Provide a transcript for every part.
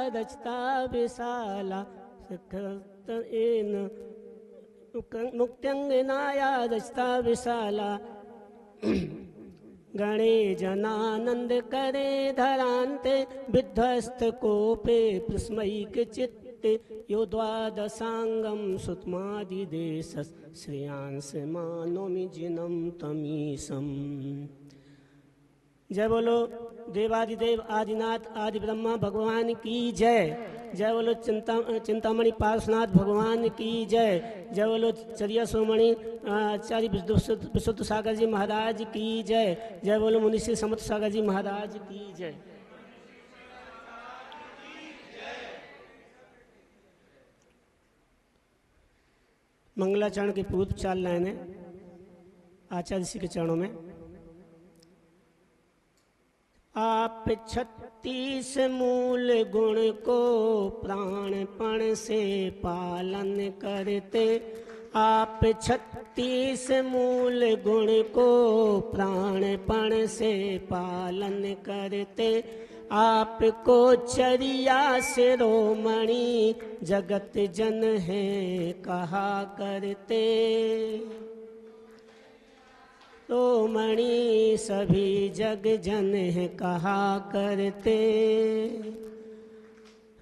रचता विशाला मुक्त्यंगनाया रचता विशाला गणे जनानंद करे धरान्ते विध्वस्त कोपे प्रस्मैक चित्ते यो द्वादशांगम सुतमादिदेशस् श्रेयांस मानोमि जिनम तमीशम। जय बोलो देवादिदेव आदिनाथ आदि ब्रह्मा भगवान की जय। जय बोलो चिंतामणि पार्श्वनाथ भगवान की जय। जय बोलो चरिया सोमणि आचार्य विशुद्ध सागर जी महाराज की जय। जय बोलो मुनिश्री समुद्र सागर जी महाराज की जय। मंगलाचरण के पूर्व 4 लाइनें आचार्य जी के चरणों में। आप 36 मूल गुण को प्राणपण से पालन करते। आप 36 मूल गुण को प्राणपण से पालन करते। आपको चरिया शिरोमणि जगत जन है कहा करते। शिरोमणि सभी जग जन है कहा करते।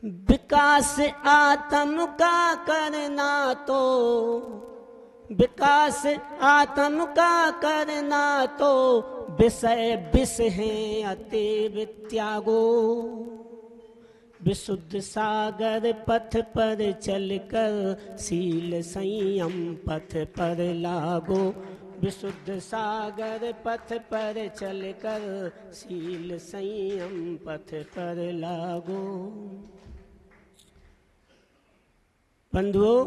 विकास आत्म का करना तो विकास आत्म का करना तो विषय विष है अतएव त्यागो। विशुद्ध सागर पथ पर चलकर शील संयम पथ पर लागो। विशुद्ध सागर पथ पर चलकर शील संयम पथ पर लागो। बंधुओं,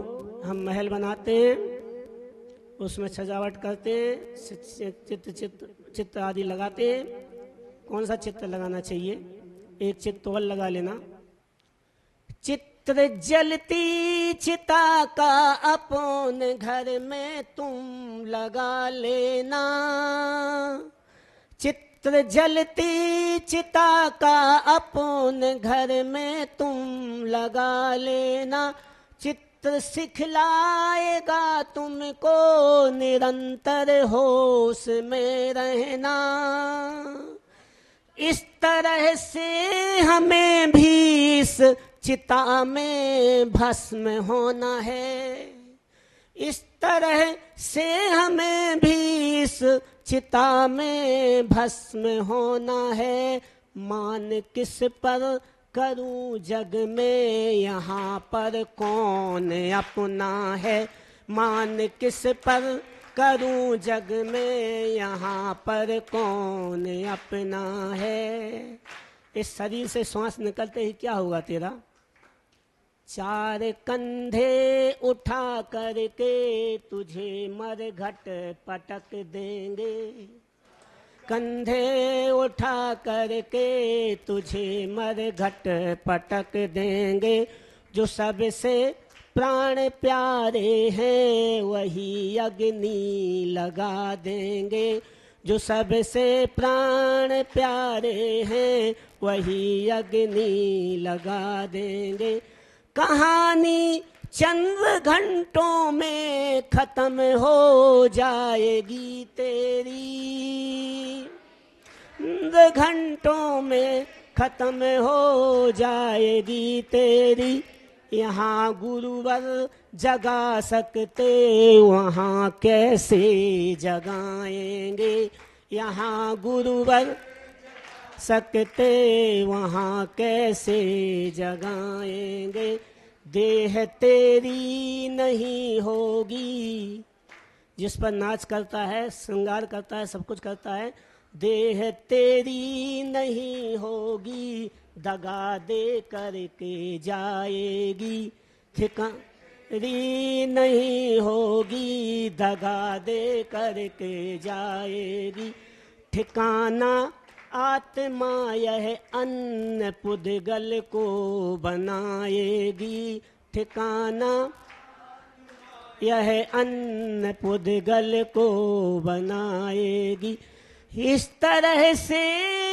हम महल बनाते हैं, उसमें सजावट करते हैं, चित्र आदि लगाते हैं। कौन सा चित्र लगाना चाहिए? एक चित्र और लगा लेना। चित्र जलती चिता का अपने घर में तुम लगा लेना। चित्र जलती चिता का अपने घर में तुम लगा लेना। चित्र सिखलाएगा तुमको निरंतर होश में रहना। इस तरह से हमें भी इस चिता में भस्म होना है। इस तरह से हमें भी इस चिता में भस्म होना है। मान किस पर करूं जग में यहाँ पर कौन अपना है। मान किस पर करूं जग में यहाँ पर कौन अपना है। इस शरीर से श्वास निकलते ही क्या होगा तेरा? 4 कंधे उठा करके तुझे मरघट पटक देंगे। कंधे उठा करके तुझे मरघट पटक देंगे। जो सबसे प्राण प्यारे हैं वही अग्नि लगा देंगे। जो सबसे प्राण प्यारे हैं वही अग्नि लगा देंगे। कहानी चंद घंटों में खत्म हो जाएगी तेरी। घंटों में खत्म हो जाएगी तेरी। यहाँ गुरुवर जगा सकते वहाँ कैसे जगाएंगे। यहाँ गुरुवर सकते वहाँ कैसे जगाएंगे। देह तेरी नहीं होगी। जिस पर नाच करता है, श्रृंगार करता है, सब कुछ करता है, देह तेरी नहीं होगी। दगा दे करके जाएगी। ठिकानी नहीं होगी। दगा दे करके जाएगी। ठिकाना आत्मा यह अन्न पुद्गल को बनाएगी। ठिकाना यह अन्न पुद्गल को बनाएगी। इस तरह से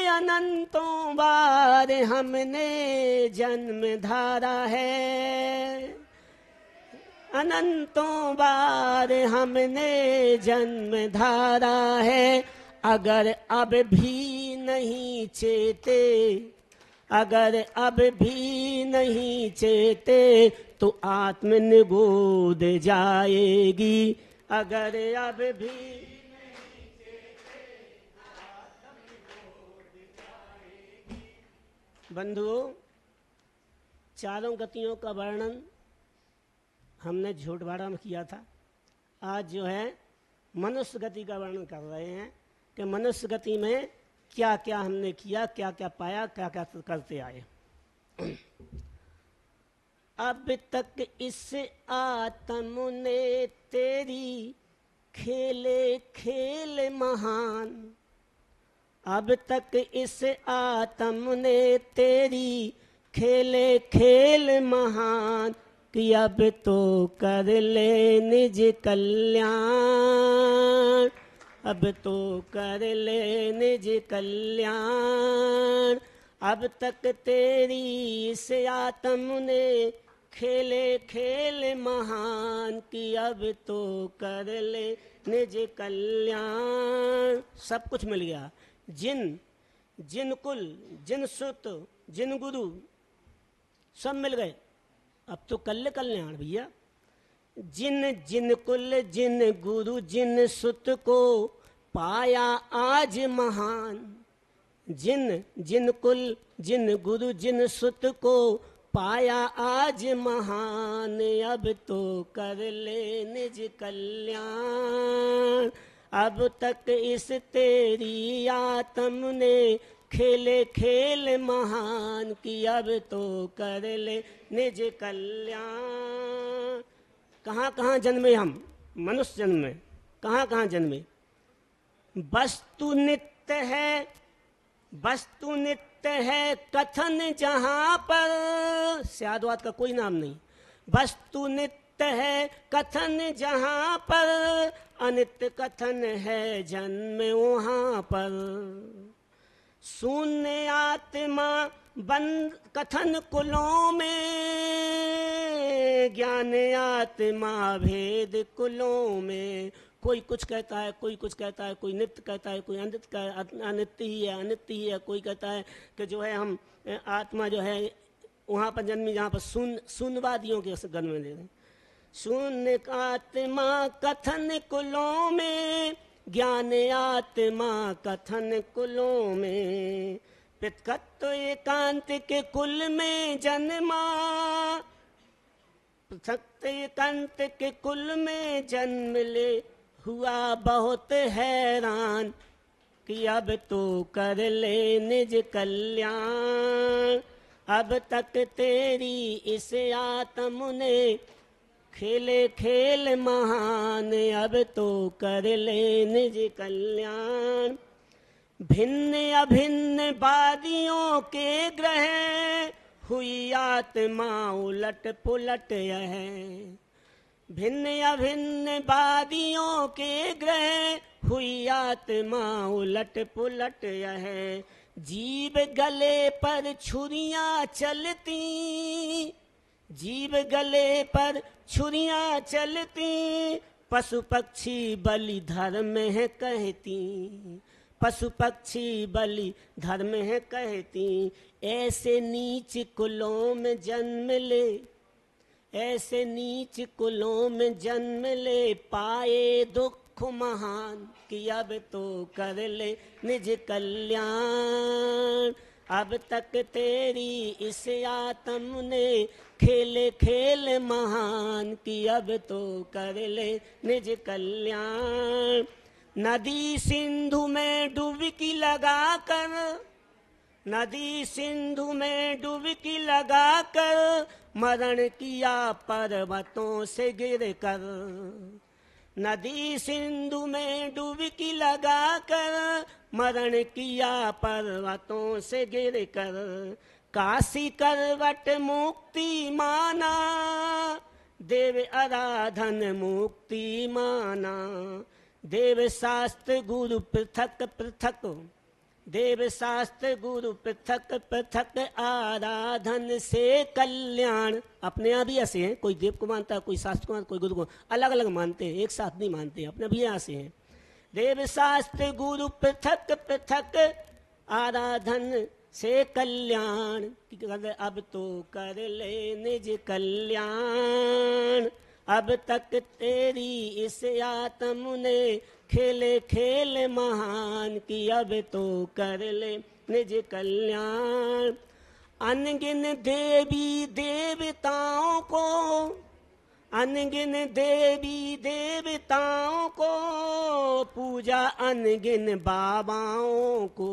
अनंतों बार हमने जन्म धारा है, अनंतों बार हमने जन्म धारा है। अगर अब भी नहीं चेते, अगर अब भी नहीं चेते तो आत्म निगोद जाएगी। अगर अब भी नहीं चेते आत्म निगोद जाएगी। बंधुओं, चारों गतियों का वर्णन हमने झूठ भाड़ा में किया था। आज जो है मनुष्य गति का वर्णन कर रहे हैं कि मनुष्य गति में क्या क्या हमने किया, क्या क्या पाया, क्या क्या करते आए। अब तक इस आत्म ने तेरी खेले खेल महान, अब तक इस आत्म ने तेरी खेले खेल महान, कि अब तो कर ले निज कल्याण, अब तो कर ले निज कल्याण। अब तक तेरी इस आत्म ने खेले खेल महान, कि अब तो कर ले निज कल्याण। सब कुछ मिल गया, जिन जिन कुल, जिन सुत, जिन गुरु, सब मिल गए। अब तो कल कल्याण भैया। जिन जिन कुल, जिन गुरु, जिन सुत को पाया आज महान, जिन जिन कुल, जिन गुरु, जिन सुत को पाया आज महान, अब तो कर ले निज कल्याण। अब तक इस तेरी आत्म ने खेले खेल महान, कि अब तो कर ले निज कल्याण। कहाँ कहाँ जन्मे हम, मनुष्य जन्म में कहाँ कहाँ जन्मे। वस्तु नित्य है, वस्तु नित्य है कथन जहाँ पर, स्यादवाद का कोई नाम नहीं। वस्तु नित्य है कथन जहाँ पर, अनित्य कथन है जन्म वहाँ पर। शून्य आत्मा बंद कथन कुलों में, ज्ञान आत्मा भेद कुलों में। कोई कुछ कहता है, कोई कुछ कहता है, कोई नित्य कहता है, कोई अनित्य ही है, अनित्य ही है। कोई कहता है कि जो है हम आत्मा जो है वहाँ पर जन्मी जहाँ पर शून्यवादियों के गण में दे रहे। शून्य आत्मा कथन कुलों में, ज्ञान आत्मा कथन कुलों में। पितृत्व एकांत के कुल में जन्मा, पृथक एकांत के कुल में जन्म ले, हुआ बहुत हैरान, कि अब तो कर ले निज कल्याण। अब तक तेरी इस आत्म ने खेले खेल महान, अब तो कर ले निज कल्याण। भिन्न अभिन्न वादियों के ग्रह, हुई आत्मा उलट पुलट यह। भिन्न अभिन्न वादियों के ग्रह, हुई आत्मा उलट पुलट यह। जीव गले पर छुरियां चलती, जीव गले पर छुरियां चलती, पशु पक्षी बलि धर्म है कहती, पशु पक्षी बलि धर्म है कहती। ऐसे नीच कुलों में जन्म ले, ऐसे नीच कुलों में जन्म ले, पाए दुख महान, कि अब तो कर ले निज कल्याण। अब तक तेरी इस आत्म ने खेले खेल महान, कि अब तो कर ले निज कल्याण। नदी सिंधु में डुबकी लगा कर, नदी सिंधु में डुबकी लगा कर, मरण किया पर्वतों से गिर कर। नदी सिंधु में डुबकी लगा कर, मरण किया पर्वतों से गिर कर। काशी करवट मुक्ति माना, देव आराधन मुक्ति माना, देव शास्त्र गुरु पृथक पृथक, देव शास्त्र गुरु पृथक पृथक, आराधन से कल्याण। अपने यहाँ भी ऐसे हैं, कोई देव को मानता है, कोई शास्त्र को मानता, कोई गुरु को, अलग अलग मानते हैं, एक साथ नहीं मानते, अपने भी ऐसे हैं। देव शास्त्र गुरु पृथक पृथक, आराधन से कल्याण। अब तो कर ले निज कल्याण, अब तक तेरी इस आत्म ने खेले खेल महान की, अब तो कर ले निज कल्याण। अनगिन देवी देवताओं को, अनगिन देवी देवताओं को, पूजा अनगिन बाबाओं को,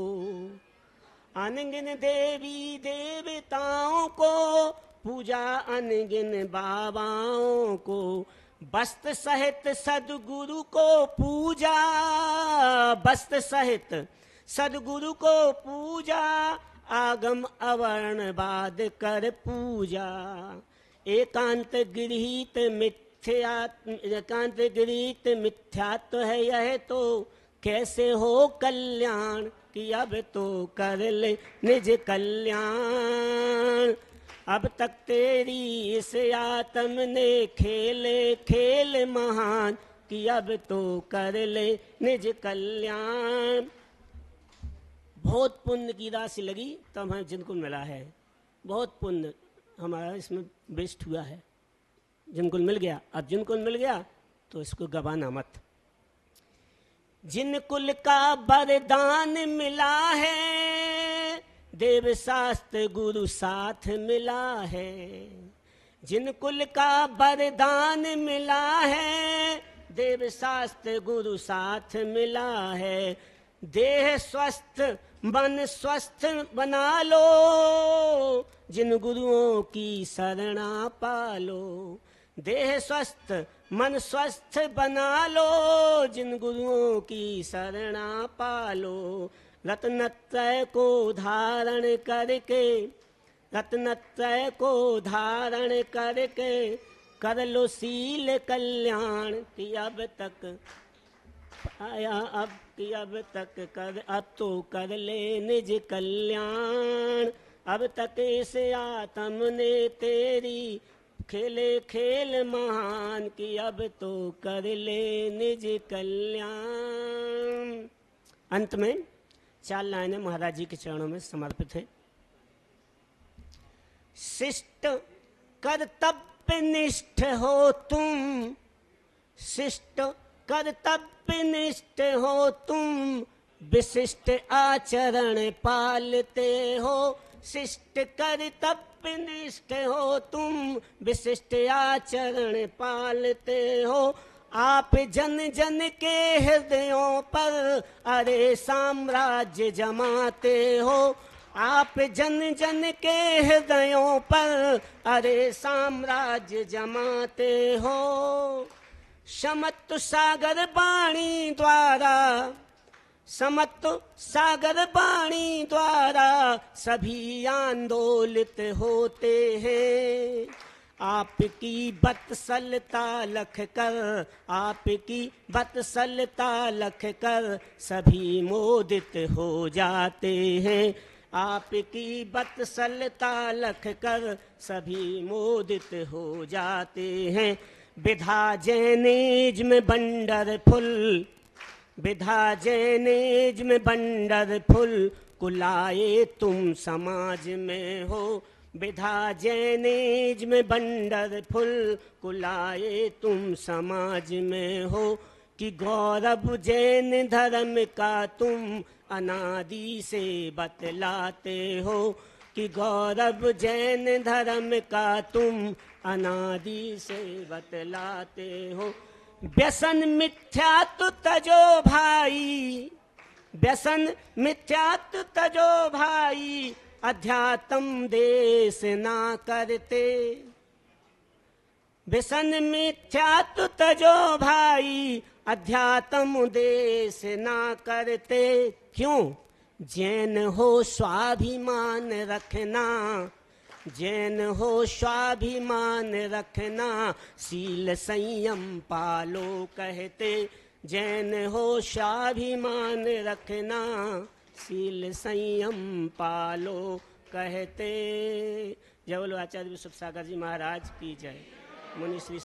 अनगिन देवी देवताओं को, पूजा अनगिन बाबाओं को। वस्त्र सहित सदगुरु को पूजा, वस्त्र सहित सदगुरु को पूजा, आगम अवर्ण बाद कर पूजा। एकांत गृहीत मिथ्यात्म, एकांत गृहीत मिथ्यात्व है यह तो, कैसे हो कल्याण कि अब तो कर ले निज कल्याण। अब तक तेरी इस आत्म ने खेले खेल महान कि अब तो कर ले निज कल्याण। बहुत पुण्य की राशि लगी तो हमें जिनको मिला है, बहुत पुण्य हमारा इसमें बेस्ट हुआ है, जिनको मिल गया। अब जिनको मिल गया तो इसको गवाना मत। जिन कुल का वरदान मिला है, देव शास्त्र गुरु साथ मिला है। जिन कुल का वरदान मिला है, देव शास्त्र गुरु साथ मिला है। देह स्वस्थ मन स्वस्थ बना लो, जिन गुरुओं की शरणा पालो। देह स्वस्थ मन स्वस्थ बना लो, जिन गुरुओं की शरणा पालो। रत्नत्रय को धारण करके, रत्नत्रय को धारण करके, कर लो शील कल्याण कि अब तक आया, अब कि अब तक कर, अब तो कर ले निज कल्याण। अब तक इस आत्म ने तेरी खेले खेल महान की, अब तो कर ले निज कल्याण। अंत में 4 लाइनें महाराज जी के चरणों में समर्पित है। शिष्ट कर्तव्य निष्ठ हो तुम, शिष्ट कर्तव्य निष्ठ हो तुम, विशिष्ट आचरण पालते हो। शिष्ट कर्तव्य निष्ठ हो तुम, विशिष्ट आचरण पालते हो। आप जन जन के हृदयों पर अरे साम्राज्य जमाते हो। आप जन जन के हृदयों पर अरे साम्राज्य जमाते हो। समत्व सागर वाणी द्वारा, समत्व सागर वाणी द्वारा सभी आंदोलित होते हैं। आपकी बत्सलता लख कर, आपकी बत्सलता लख कर सभी मोदित हो जाते हैं। आपकी बत्सलता लख कर सभी मोदित हो जाते हैं। विधा जैनेज में बंडर फुल, विधा जैनेज में बंडर फुल, कुलाए तुम समाज में हो। विधा जैनेज में बंडर फुल, कुलाए तुम समाज में हो। कि गौरव जैन धर्म का तुम अनादि से बतलाते हो। कि गौरव जैन धर्म का तुम अनादि से बतलाते हो। व्यसन मिथ्यात्व तजो भाई, व्यसन मिथ्यात्व तजो भाई, अध्यात्म देश ना करते। व्यसन मिथ्यात्व तजो भाई, अध्यात्म देश ना करते। क्यों? जैन हो स्वाभिमान रखना, जैन हो स्वाभिमान रखना, शील संयम पालो कहते। जैन हो स्वाभिमान रखना, शील संयम पालो कहते। जय बोलो आचार्य विश्व सागर जी महाराज की जय। मुनि श्री